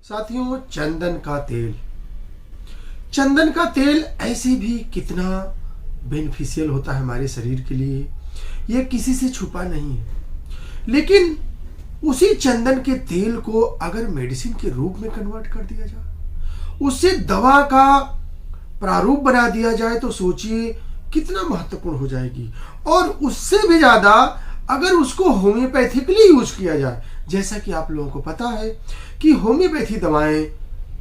साथियों, चंदन का तेल। चंदन का तेल ऐसे भी कितना बेनिफिशियल होता है हमारे शरीर के लिए, यह किसी से छुपा नहीं है। लेकिन उसी चंदन के तेल को अगर मेडिसिन के रूप में कन्वर्ट कर दिया जाए, उससे दवा का प्रारूप बना दिया जाए, तो सोचिए कितना महत्वपूर्ण हो जाएगी। और उससे भी ज्यादा अगर उसको होम्योपैथिकली यूज किया जाए, जैसा कि आप लोगों को पता है कि होम्योपैथी दवाएं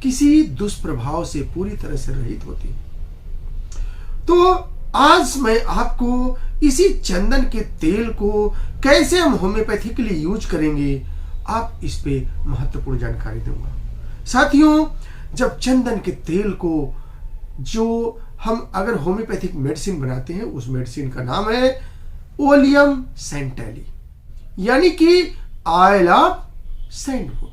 किसी दुष्प्रभाव से पूरी तरह से रहित होती हैं। तो आज मैं आपको इसी चंदन के तेल को कैसे हम होम्योपैथिकली यूज करेंगे, आप इस पे महत्वपूर्ण जानकारी दूंगा। साथियों, जब चंदन के तेल को जो हम अगर होम्योपैथिक मेडिसिन बनाते हैं, उस मेडिसिन का नाम है ओलियम सैंटैली, यानी कि ऑयल ऑफ सैंडवुड।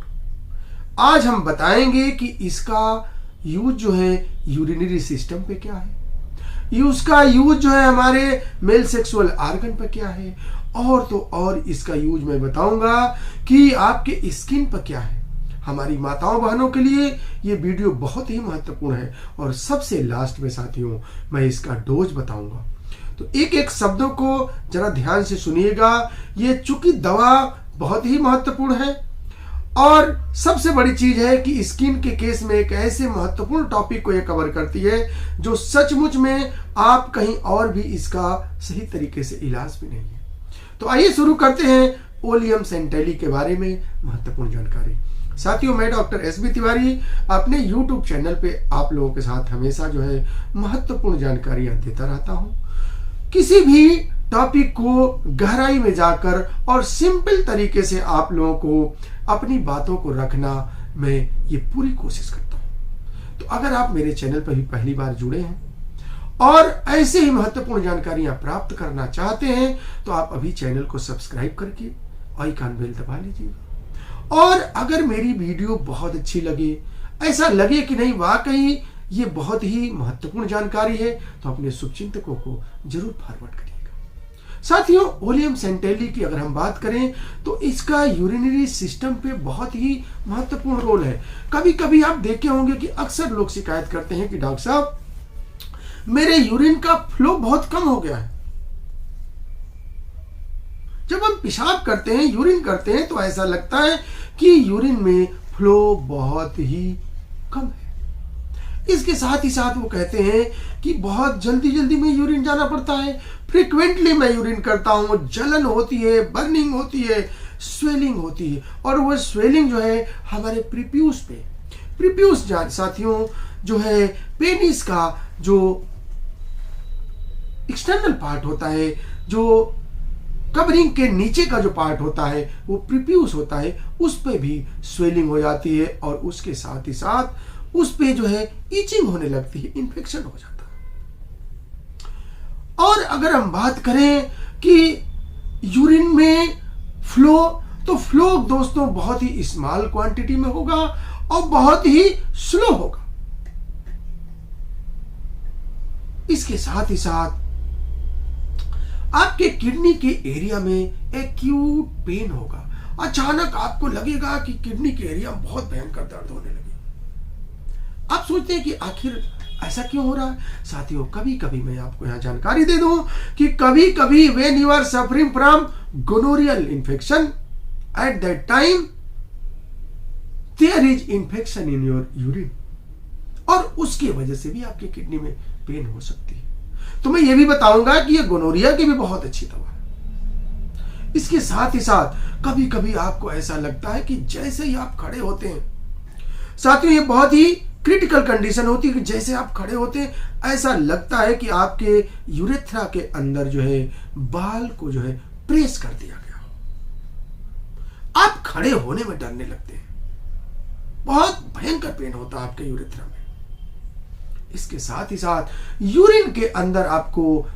आज हम बताएंगे कि इसका यूज जो है यूरिनरी सिस्टम पे क्या है, उसका यूज जो है हमारे मेल सेक्सुअल ऑर्गन पर क्या है, और तो और इसका यूज मैं बताऊंगा कि आपके स्किन पर क्या है। हमारी माताओं बहनों के लिए ये वीडियो बहुत ही महत्वपूर्ण है। और सबसे लास्ट में साथियों, मैं इसका डोज बताऊंगा। तो एक एक शब्दों को जरा ध्यान से सुनिएगा। ये चूंकि दवा बहुत ही महत्वपूर्ण है, और सबसे बड़ी चीज है कि स्किन के केस में एक ऐसे महत्वपूर्ण टॉपिक को ये कवर करती है जो सचमुच में आप कहीं और भी इसका सही तरीके से इलाज भी नहीं है। तो आइए शुरू करते हैं ओलियम सैंटैली के बारे में महत्वपूर्ण जानकारी। साथियों, मैं डॉक्टर एसबी तिवारी अपने यूट्यूब चैनल पे आप लोगों के साथ हमेशा जो है महत्वपूर्ण जानकारियां देता रहता हूं। किसी भी टॉपिक को गहराई में जाकर और सिंपल तरीके से आप लोगों को अपनी बातों को रखना, मैं ये पूरी कोशिश करता हूं। तो अगर आप मेरे चैनल पर भी पहली बार जुड़े हैं और ऐसे ही महत्वपूर्ण जानकारियां प्राप्त करना चाहते हैं, तो आप अभी चैनल को सब्सक्राइब करके आइकन बेल दबा लीजिएगा। और अगर मेरी वीडियो बहुत अच्छी लगे, ऐसा लगे कि नहीं वाकई ये बहुत ही महत्वपूर्ण जानकारी है, तो अपने शुभचिंतकों को जरूर फॉरवर्ड करिएगा। साथियों, ओलियम सैंटैली की अगर हम बात करें तो इसका यूरिनरी सिस्टम पे बहुत ही महत्वपूर्ण रोल है। कभी कभी आप देखे होंगे कि अक्सर लोग शिकायत करते हैं कि डॉक्टर साहब, मेरे यूरिन का फ्लो बहुत कम हो गया है। जब हम पेशाब करते हैं, यूरिन करते हैं, तो ऐसा लगता है कि यूरिन में फ्लो बहुत ही कम है। इसके साथ ही साथ वो कहते हैं कि बहुत जल्दी जल्दी में यूरिन जाना पड़ता है, फ्रीक्वेंटली मैं यूरिन करता हूं, जलन होती है, बर्निंग होती है, स्वेलिंग होती है। और वो स्वेलिंग जो है हमारे प्रीप्यूस पे, प्रीप्यूस साथियों जो है पेनिस का जो एक्सटर्नल पार्ट होता है, जो कवरिंग के नीचे का जो पार्ट होता है वो प्रीप्यूस होता है, उस पे भी स्वेलिंग हो जाती है। और उसके साथ ही साथ उस पे जो है ईचिंग होने लगती है, इन्फेक्शन हो जाता है। और अगर हम बात करें कि यूरिन में फ्लो, तो फ्लो दोस्तों बहुत ही स्मॉल क्वांटिटी में होगा और बहुत ही स्लो होगा। इसके साथ ही साथ आपके किडनी के एरिया में एक्यूट पेन होगा। अचानक आपको लगेगा कि किडनी के एरिया में बहुत भयंकर दर्द होने लगे। आप सोचते हैं कि आखिर ऐसा क्यों हो रहा है। साथियों, कभी कभी मैं आपको यहां जानकारी दे दूं कि कभी कभी when you are suffering from gonorrheal infection, at that time there is infection in your urine, और उसकी वजह से भी आपके किडनी में पेन हो सकती है। तो मैं ये भी बताऊंगा कि ये गोनोरिया की भी बहुत अच्छी दवा है। इसके साथ ही साथ कभी कभी आपको ऐसा लगता है कि जैसे ही आप खड़े होते हैं, साथियों ये बहुत ही क्रिटिकल कंडीशन होती है कि जैसे आप खड़े होते हैं ऐसा लगता है कि आपके यूरेथ्रा के अंदर जो है बाल को जो है प्रेस कर दिया गया। आप खड़े होने में डरने लगते हैं, बहुत भयंकर पेन होता है आपके यूरेथ्रा में। इसके साथ ही साथ यूरिन के अंदर आपको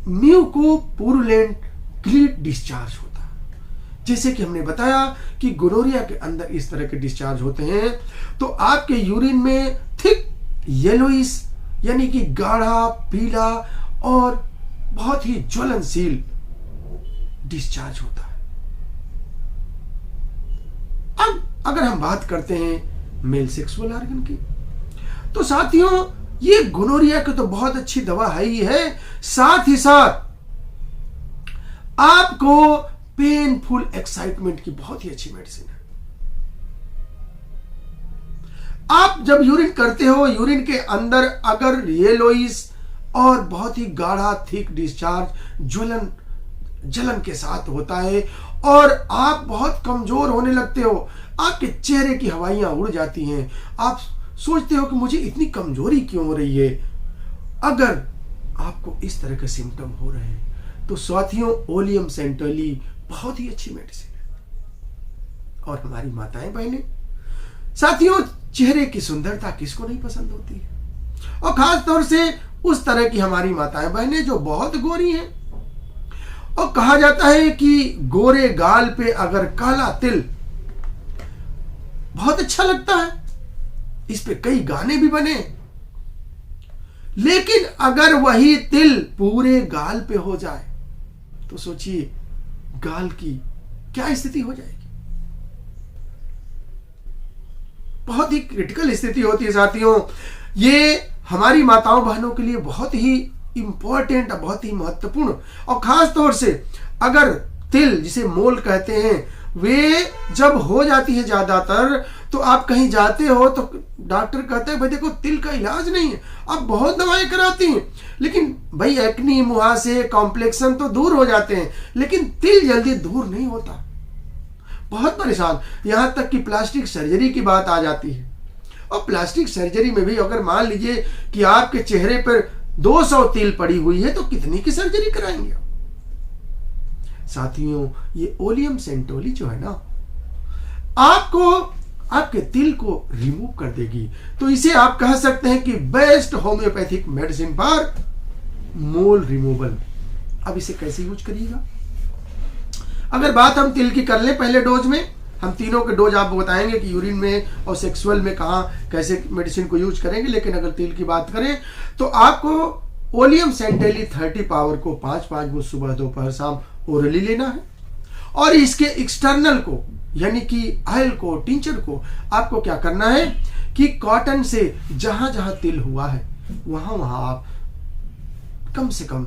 म्यूकोपुरुलेंट ग्लीड डिस्चार्ज होता है। जैसे कि हमने बताया कि गोनोरिया के अंदर इस तरह के डिस्चार्ज होते हैं, तो आपके यूरिन में थिक येलोइश यानी कि गाढ़ा पीला और बहुत ही ज्वलनशील डिस्चार्ज होता है। अब अगर हम बात करते हैं मेल सेक्सुअल ऑर्गन की। तो साथियों, ये गोनोरिया की तो बहुत अच्छी दवा है ही है, साथ ही साथ आपको पेनफुल एक्साइटमेंट की बहुत ही अच्छी मेडिसिन है। आप जब यूरिन करते हो, यूरिन के अंदर अगर येलोइस और बहुत ही गाढ़ा थिक डिस्चार्ज जलन के साथ होता है और आप बहुत कमजोर होने लगते हो, आपके चेहरे की हवाइयां उड़ जाती हैं, आप सोचते हो कि मुझे इतनी कमजोरी क्यों हो रही है। अगर आपको इस तरह के सिम्टम हो रहे हैं तो साथियों, ओलियम सेंटोली बहुत ही अच्छी मेडिसिन है। और हमारी माताएं बहनें, साथियों, चेहरे की सुंदरता किसको नहीं पसंद होती है, और खास तौर से उस तरह की हमारी माताएं बहनें जो बहुत गोरी हैं। और कहा जाता है कि गोरे गाल पे अगर काला तिल बहुत अच्छा लगता है, इस पे कई गाने भी बने, लेकिन अगर वही तिल पूरे गाल पे हो जाए तो सोचिए गाल की क्या स्थिति हो जाएगी। बहुत ही क्रिटिकल स्थिति होती है साथियों। ये हमारी माताओं बहनों के लिए बहुत ही इंपॉर्टेंट, बहुत ही महत्वपूर्ण, और खास तौर से अगर तिल जिसे मोल कहते हैं वे जब हो जाती है ज्यादातर, तो आप कहीं जाते हो तो डॉक्टर कहते हैं भाई देखो तिल का इलाज नहीं है, आप बहुत दवाएं कराती हैं, लेकिन भाई एक्नी, मुहासे, कॉम्प्लेक्शन तो दूर हो जाते हैं, लेकिन तिल जल्दी दूर नहीं होता, बहुत परेशान। यहां तक कि प्लास्टिक सर्जरी की बात आ जाती है, और प्लास्टिक सर्जरी में भी अगर मान लीजिए कि आपके चेहरे पर 200 तिल पड़ी हुई है तो कितनी की सर्जरी कराएंगे। साथियों, ये ओलियम सेंटोली जो है ना, आपको आपके तिल को रिमूव कर देगी। तो इसे आप कह सकते हैं कि best homeopathic medicine for mole removal. अब इसे कैसे यूज करिएगा? अगर बात हम तिल की कर ले, पहले डोज में हम तीनों के डोज आपको बताएंगे कि यूरिन में और सेक्सुअल में कहां कैसे मेडिसिन को यूज करेंगे, लेकिन अगर तिल की बात करें तो आपको ओलियम सेंटेली 30 पावर को 5-5 गुण सुबह, दोपहर, शाम ओरली लेना है, और इसके एक्सटर्नल को यानी कि ऑयल को, टिंचर को आपको क्या करना है कि कॉटन से जहां जहां तिल हुआ है वहां आप कम से कम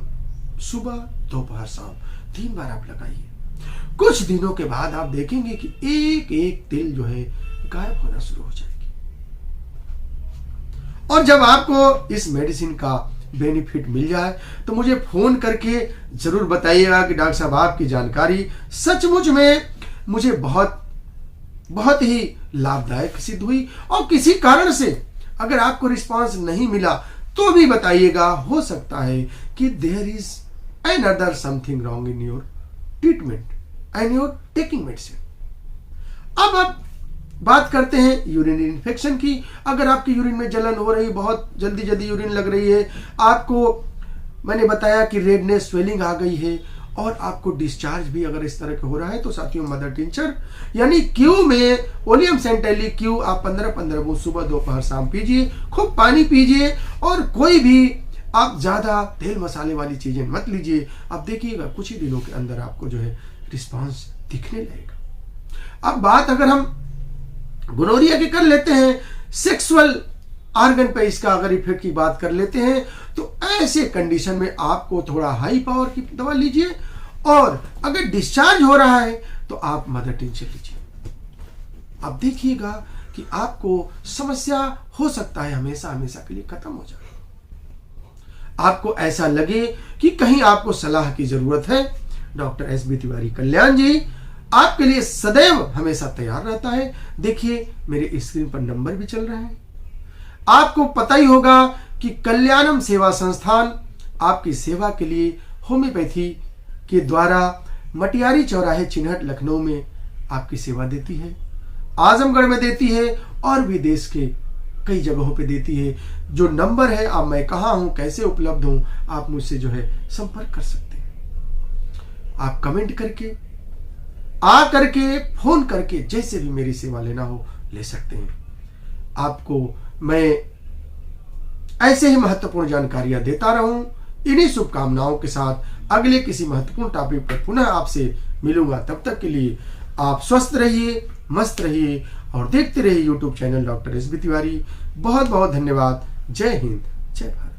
सुबह, दोपहर, शाम 3 बार आप लगाइए। कुछ दिनों के बाद आप देखेंगे कि एक एक तिल जो है गायब होना शुरू हो जाएगी। और जब आपको इस मेडिसिन का बेनिफिट मिल जाए तो मुझे फोन करके जरूर बताइएगा कि डॉक्टर साहब आपकी जानकारी सचमुच में मुझे बहुत बहुत ही लाभदायक सिद्ध हुई, और किसी कारण से अगर आपको रिस्पांस नहीं मिला तो भी बताइएगा, हो सकता है कि there is another something wrong in your treatment and your taking medicine. अब आप बात करते हैं यूरिनरी इन्फेक्शन की। अगर आपकी यूरिन में जलन हो रही, बहुत जल्दी जल्दी यूरिन लग रही है, आपको मैंने बताया कि रेडनेस, स्वेलिंग आ गई है, और आपको डिस्चार्ज भी अगर इस तरह का हो रहा है, तो साथियों मदर टिंचर यानी क्यू में ओलियम सेंटेली क्यू आप 15-15 बूंद सुबह, दोपहर, शाम पीजिए, खूब पानी पीजिए, और कोई भी आप ज्यादा तेल मसाले वाली चीजें मत लीजिए। आप देखिएगा कुछ ही दिनों के अंदर आपको जो है रिस्पांस दिखने लगेगा। अब बात अगर हम गोनोरिया की कर लेते हैं, सेक्सुअल ऑर्गन पे इसका अगर इफेक्ट की बात कर लेते हैं, तो ऐसे कंडीशन में आपको थोड़ा हाई पावर की दवा लीजिए, और अगर डिस्चार्ज हो रहा है तो आप मदर टिंचर लीजिए। आप देखिएगा कि आपको समस्या हो सकता है हमेशा हमेशा के लिए खत्म हो जाए। आपको ऐसा लगे कि कहीं आपको सलाह की जरूरत है, डॉक्टर एस.बी. तिवारी कल्याण जी आपके लिए सदैव हमेशा तैयार रहता है। देखिए मेरे स्क्रीन पर नंबर भी चल रहा है। आपको पता ही होगा कि कल्याणम सेवा संस्थान आपकी सेवा के लिए होम्योपैथी के द्वारा मटियारी चौराहे, चिन्हट, लखनऊ में आपकी सेवा देती है, आजमगढ़ में देती है, और भी देश के कई जगहों पे देती है। जो नंबर है, अब मैं कहाँ हूं, कैसे उपलब्ध हूं, आप मुझसे जो है संपर्क कर सकते हैं। आप कमेंट करके, आ करके, फोन करके, जैसे भी मेरी सेवा लेना हो ले सकते हैं। आपको मैं ऐसे ही महत्वपूर्ण जानकारियां देता रहूं। इन्हीं शुभकामनाओं के साथ अगले किसी महत्वपूर्ण टॉपिक पर पुनः आपसे मिलूंगा। तब तक के लिए आप स्वस्थ रहिए, मस्त रहिए, और देखते रहिए YouTube channel doctor S B Tiwari. बहुत बहुत धन्यवाद। जय हिंद, जय भारत।